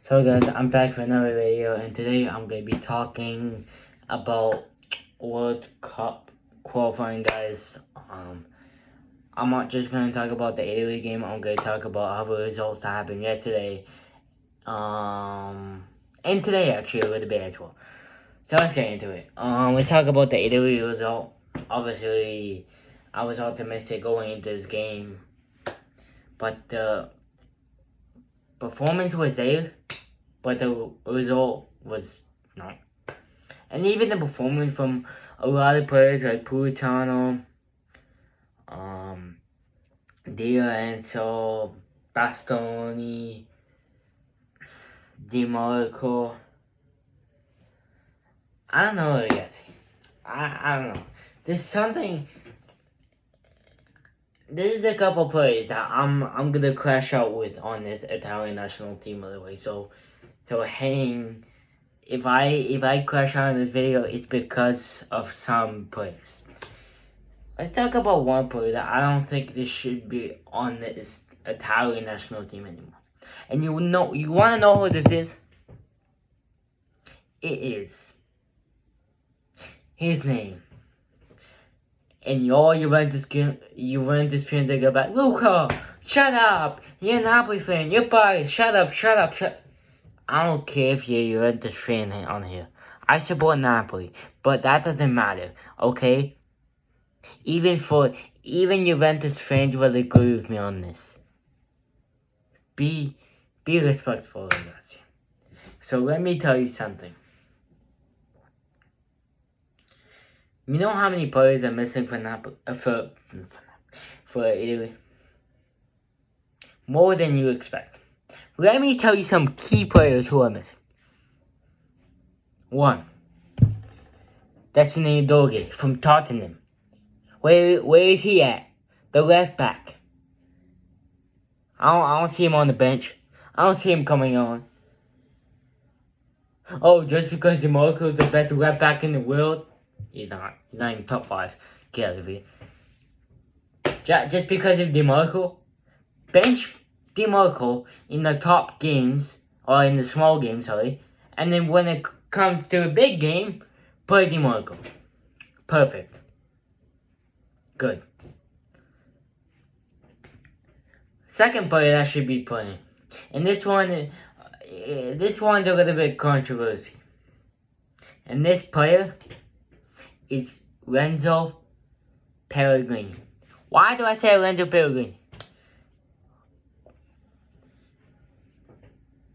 So guys, I'm back for another video, and today I'm going to be talking about World Cup qualifying, guys. I'm not just going to talk about the Italy game. I'm going to talk about other results that happened yesterday, and today actually a little bit as well. So let's get into it. Let's talk about the Italy result. Obviously, I was optimistic going into this game, but the performance was there, but the result was not. And even the performance from a lot of players like Pulitano, Di Lorenzo, Bastoni, Di Marco. I don't know yet. I don't know. There's a couple players that I'm gonna crash out with on this Italian national team, by the way. So hang. If I crash out in this video, it's because of some players. Let's talk about one player that I don't think this should be on this Italian national team anymore. And you wanna know who this is? It is his name. And all Juventus fans are go back, Luca, shut up! You're a Napoli fan, you're biased, shut up. I don't care if you're a Juventus fan on here. I support Napoli, but that doesn't matter, okay? Even Juventus fans will agree with me on this. Be respectful, guys. So let me tell you something. You know how many players are missing for Italy? More than you expect. Let me tell you some key players who are missing. 1. Destiny Doge from Tottenham. Where is he at? The left back. I don't see him on the bench. I don't see him coming on. Oh, just because DeMarco is the best left back in the world? He's not. He's not even top 5. Get out of here. Just because of DeMarco? Bench DeMarco in the top games, or in the small games, sorry. And then when it comes to a big game, play DeMarco. Perfect. Good. Second player that should be playing. And this one's a little bit controversial. And this player is Renzo Pellegrini. Why do I say Renzo Pellegrini?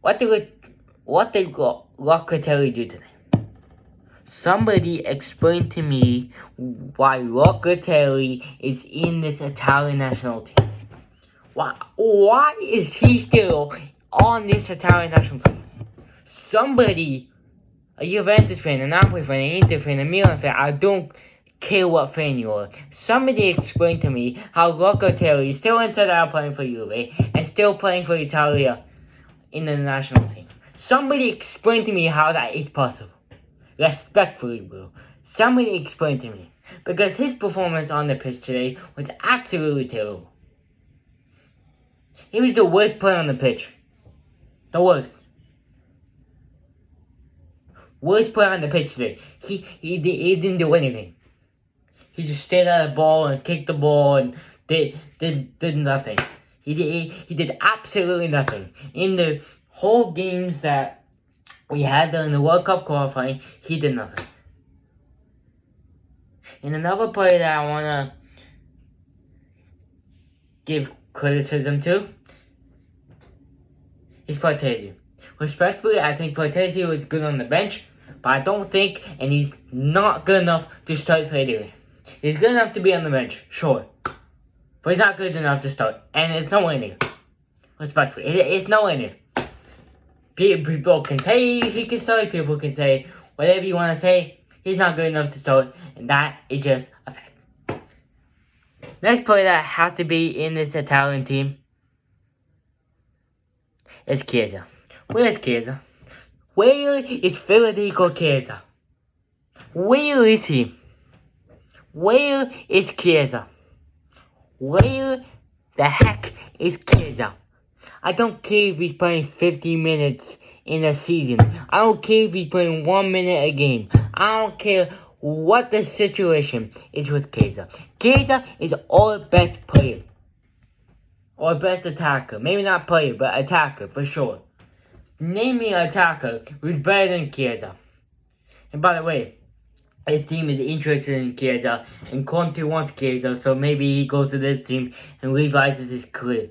What did Locatelli do today? Somebody explain to me why Locatelli is in this Italian national team. Why is he still on this Italian national team? Somebody, a Juventus fan, a Napoli fan, an Inter fan, a Milan fan, I don't care what fan you are. Somebody explain to me how Locatelli is still inside out playing for Juve and still playing for Italia in the national team. Somebody explain to me how that is possible. Respectfully, bro. Somebody explain to me. Because his performance on the pitch today was absolutely terrible. He was the worst player on the pitch. The worst. Worst player on the pitch today. He didn't do anything. He just stayed at the ball and kicked the ball and did nothing. He did absolutely nothing. In the whole games that we had in the World Cup qualifying, he did nothing. And another player that I want to give criticism to is Fortezzi. Respectfully, I think Fortezzi was good on the bench, but I don't think, and he's not good enough to start for Italy. He's good enough to be on the bench, sure. But he's not good enough to start. And it's nowhere near. Respectfully, it's nowhere near. People can say he can start, people can say whatever you want to say. He's not good enough to start, and that is just a fact. Next player that has to be in this Italian team is Chiesa. Where is Chiesa? Where is Federico Chiesa? Where is he? Where is Chiesa? Where the heck is Chiesa? I don't care if he's playing 50 minutes in a season. I don't care if he's playing 1 minute a game. I don't care what the situation is with Keza. Keza is our best player. Or best attacker. Maybe not player, but attacker, for sure. Name me an attacker who's better than Keza. And by the way, his team is interested in Keza, and Conte wants Keza, so maybe he goes to this team and revises his career.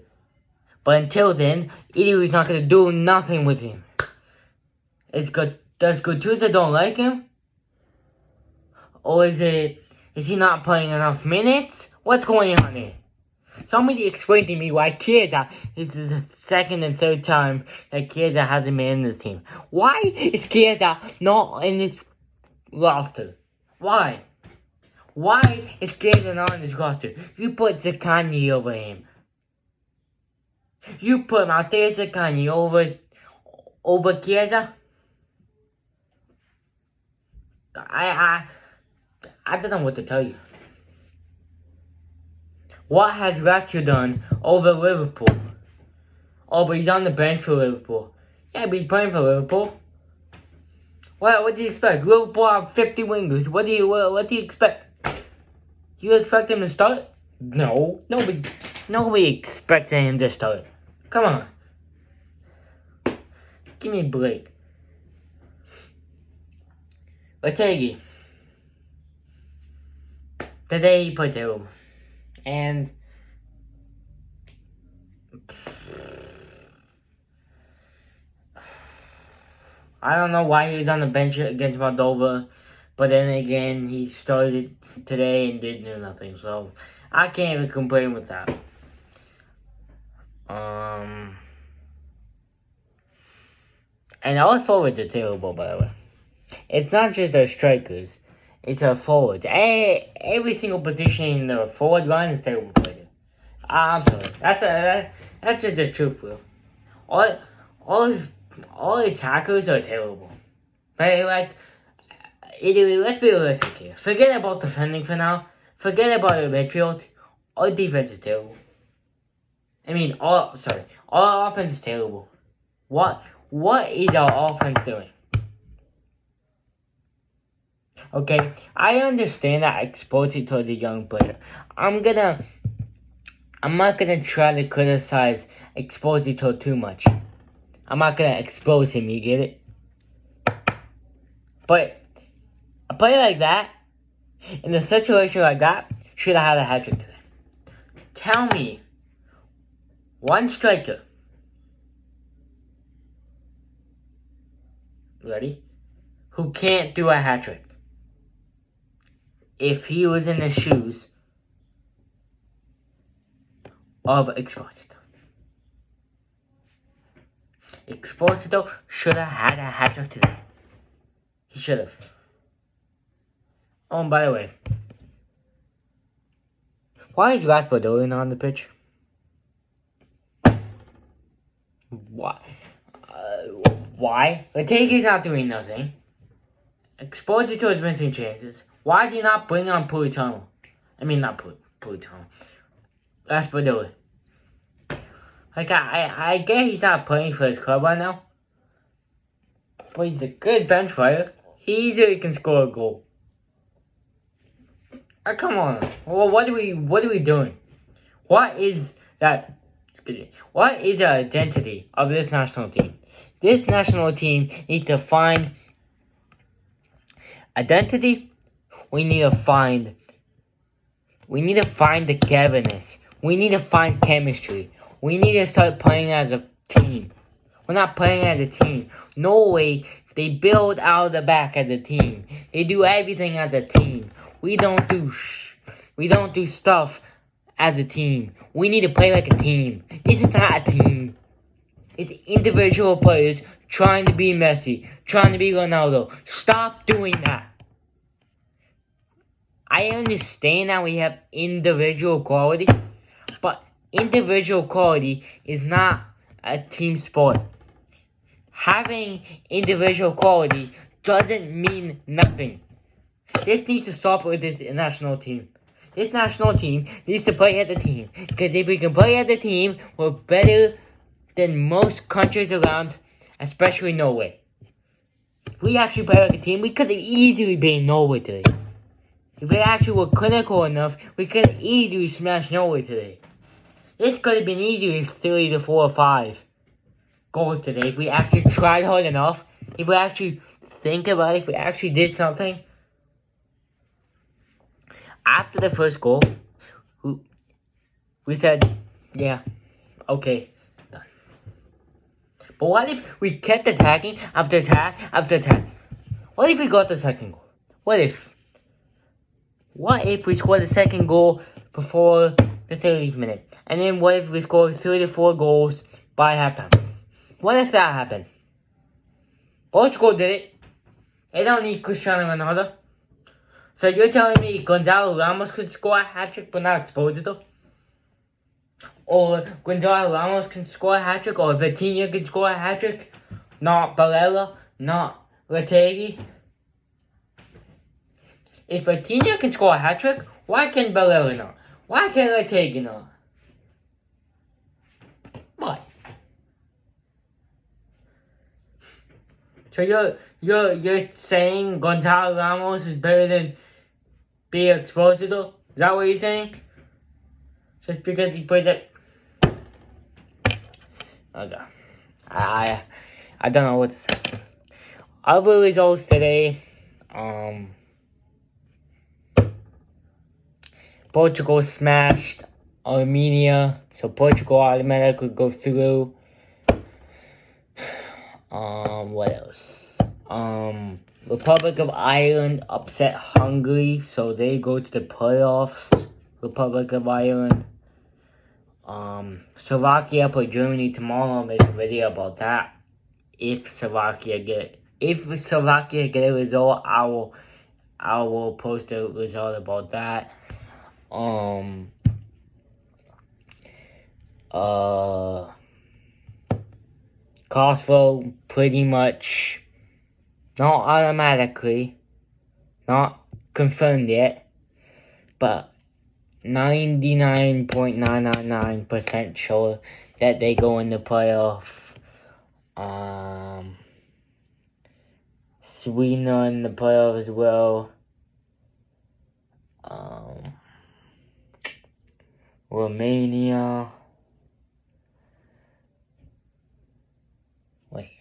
But until then, Italy's not gonna do nothing with him. Does Gattuso don't like him? Or is he not playing enough minutes? What's going on here? Somebody explain to me why Chiesa is the second and third time that Chiesa hasn't been in this team. Why is Chiesa not in this roster? Why? Why is Chiesa not in this roster? You put Zaccagni over him. You put Matteo Zaccagni over Chiesa? I don't know what to tell you. What has Lazio done over Liverpool? Oh, but he's on the bench for Liverpool. Yeah, but he's playing for Liverpool. What do you expect? Liverpool have 50 wingers. What do you expect? You expect him to start? No. Nobody expects him to start. Come on. Give me a break. Lategi. Today he played terrible. And I don't know why he was on the bench against Moldova, but then again, he started today and did do nothing, so I can't even complain with that. And our forwards are terrible, by the way. It's not just our strikers. It's our forwards. Every single position in the forward line is terrible player. I'm sorry. That's just the truth, bro. All attackers are terrible. Right? Like, let's be realistic here. Forget about defending for now. Forget about your midfield. Our defense is terrible. Our offense is terrible. What is our offense doing? Okay, I understand that Exposito is a young player. I'm not gonna try to criticize Exposito too much. I'm not gonna expose him, you get it? But a player like that, in a situation like that, should have had a hat-trick today. Tell me one striker. Ready? Who can't do a hat-trick. If he was in the shoes of Exposito. Exposito should have had a hat-trick today. He should have. Oh, and by the way, why is Raspadorian on the pitch? Why? Why? Latega's not doing nothing. Exposito is missing chances. Why do you not bring on Politano? Not Politano. Raspadori. Like, I get he's not playing for his club right now. But he's a good bench player. He easily can score a goal. Come on. Well, what are we doing? What is the identity of this national team? This national team needs to find identity. We need to find togetherness. We need to find chemistry. We need to start playing as a team. We're not playing as a team. Norway, they build out of the back as a team. They do everything as a team. We don't do stuff as a team. We need to play like a team. This is not a team. It's individual players trying to be Messi, trying to be Ronaldo. Stop doing that. I understand that we have individual quality, but individual quality is not a team sport. Having individual quality doesn't mean nothing. This needs to stop with this national team. This national team needs to play as a team. Because if we can play as a team, we're better than most countries around, especially Norway. If we actually played like a team, we could have easily beaten Norway today. If we actually were clinical enough, we could have easily smashed Norway today. This could have been easily 3 to 4 or 5 goals today if we actually tried hard enough. If we actually think about it, if we actually did something. After the first goal, we said, yeah, okay, done. But what if we kept attacking after attack after attack? What if we got the second goal? What if we scored the second goal before the 30th minute? And then what if we scored 3 to 4 goals by halftime? What if that happened? Portugal did it. They don't need Cristiano Ronaldo. So you're telling me Gonzalo Ramos could score a hat-trick but not Exposito? Or Gonzalo Ramos can score a hat-trick, or Vitinha can score a hat-trick? Not Barella, not Lategi. If Vitinha can score a hat-trick, why can Barella not? Why can Lategi not? Why? So you're saying Gonzalo Ramos is better than be Exposito? Is that what you're saying? Just because he played that? Okay. I don't know what to say. Other results today. Portugal smashed Armenia, so Portugal automatically go through. What else? Republic of Ireland upset Hungary, so they go to the playoffs. Republic of Ireland. Slovakia play Germany tomorrow. I'll make a video about that. If Slovakia get a result, I will post a result about that. Kosovo pretty much, not automatically, not confirmed yet, but 99.999% sure that they go in the playoff. Sweden are in the playoff as well. Romania. Wait.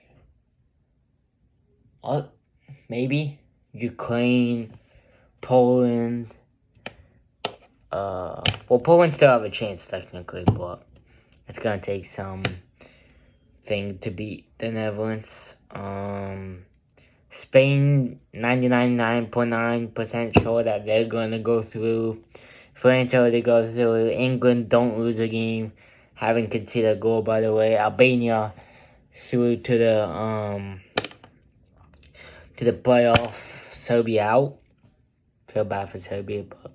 Maybe Ukraine, Poland. Well, Poland still have a chance technically, but it's gonna take something to beat the Netherlands. Spain, 99.9% sure that they're gonna go through. France already goes through. England don't lose a game. Haven't conceded a goal, by the way. Albania through to the playoff. Serbia out. Feel bad for Serbia, but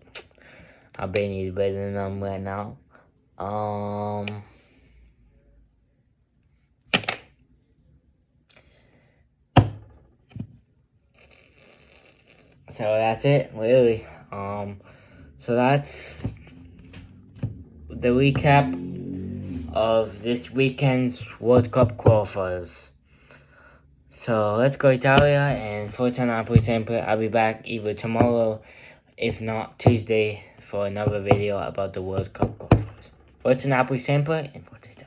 Albania is better than them right now. So that's it, really. So that's the recap of this weekend's World Cup qualifiers. So let's go Italia, and Forza Napoli sempre. I'll be back either tomorrow, if not Tuesday, for another video about the World Cup qualifiers. Forza Napoli sempre, and Forza Italia.